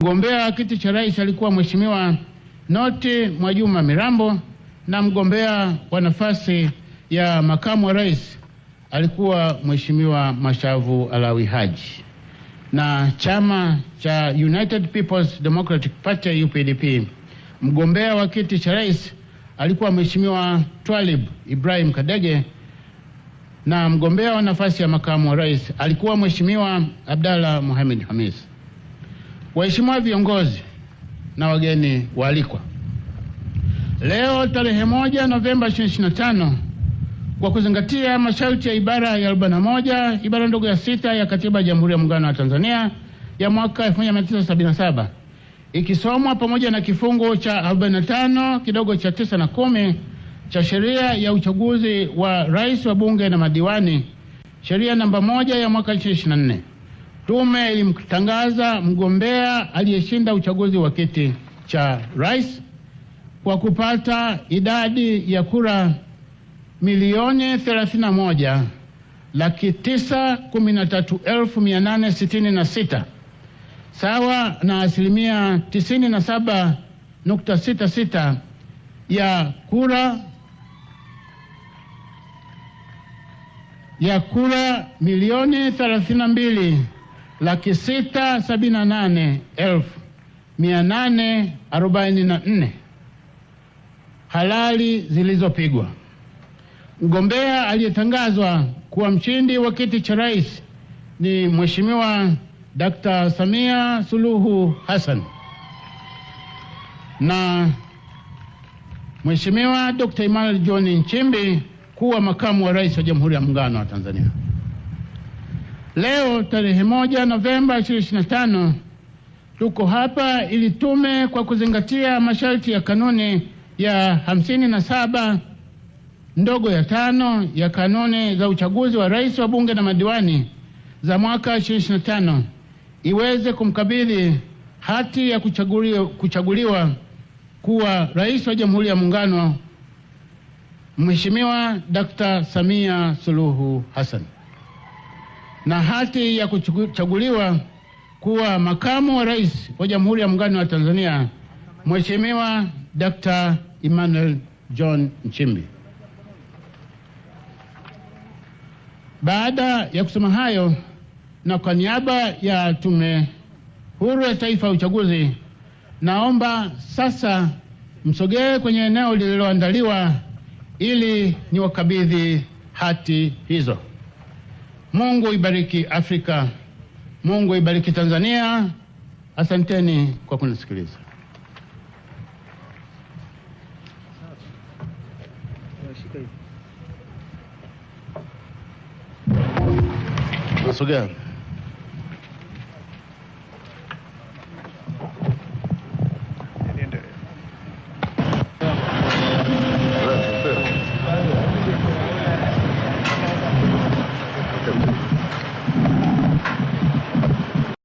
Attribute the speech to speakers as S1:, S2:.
S1: Mgombea kiti cha rais alikuwa Mheshimiwa Noti Mwajuma Mirambo na mgombea wa nafasi ya makamu wa rais alikuwa Mheshimiwa Mashavu Alawi Haji. Na chama cha United People's Democratic Party UPDP, mgombea wa kiti cha rais alikuwa Mheshimiwa Twalib Ibrahim Kadege na mgombea wa nafasi ya makamu wa rais alikuwa Mheshimiwa Abdalla Mohamed Hamis. Waheshimiwa viongozi na wageni waalikwa, leo tarehe 1 Novemba 2025, kwa kuzingatia masharti ya ibara ya 41 ibara ndogo ya 6 ya Katiba ya Jamhuri ya Muungano wa Tanzania ya mwaka 1977 ikisomwa pamoja na kifungu cha 45 kidogo cha 9 na 10 cha sheria ya uchaguzi wa rais wa bunge na madiwani, sheria namba 1 ya mwaka 2024, tume ilimtangaza mgombea aliyeshinda uchaguzi wa kiti cha rais kwa kupata idadi ya kura 1,913,866 sawa na asilimia 97.66 ya kura 1,678,844 halali zilizopigwa. Mgombea aliyetangazwa kuwa mshindi wa kiti cha rais ni Mheshimiwa Dr. Samia Suluhu Hassan na Mheshimiwa Dr. Emmanuel John Nchimbi kuwa makamu wa rais wa Jamhuri ya Muungano wa Tanzania. Leo tarehe 1 Novemba 2025, tuko hapa ili tume kwa kuzingatia masharti ya kanuni ya 57 ndogo ya 5 ya kanuni za uchaguzi wa rais wa bunge na madiwani za mwaka 2025 iweze kumkabidhi hati ya kuchaguliwa kuwa rais wa Jamhuri ya Muungano Mheshimiwa Dr. Samia Suluhu Hassan na hati ya kuchaguliwa kuwa makamu wa rais wa Jamhuri ya Muungano wa Tanzania Mheshimiwa Dr. Emmanuel John Nchimbi. Baada ya kusema hayo, na kwa niaba ya Tume Huru ya Taifa ya Uchaguzi, naomba sasa msogee kwenye eneo lililoandaliwa ili niwakabidhi hati hizo. Mungu ibariki Afrika. Mungu ibariki Tanzania. Asanteni kwa kunisikiliza. Nasogea.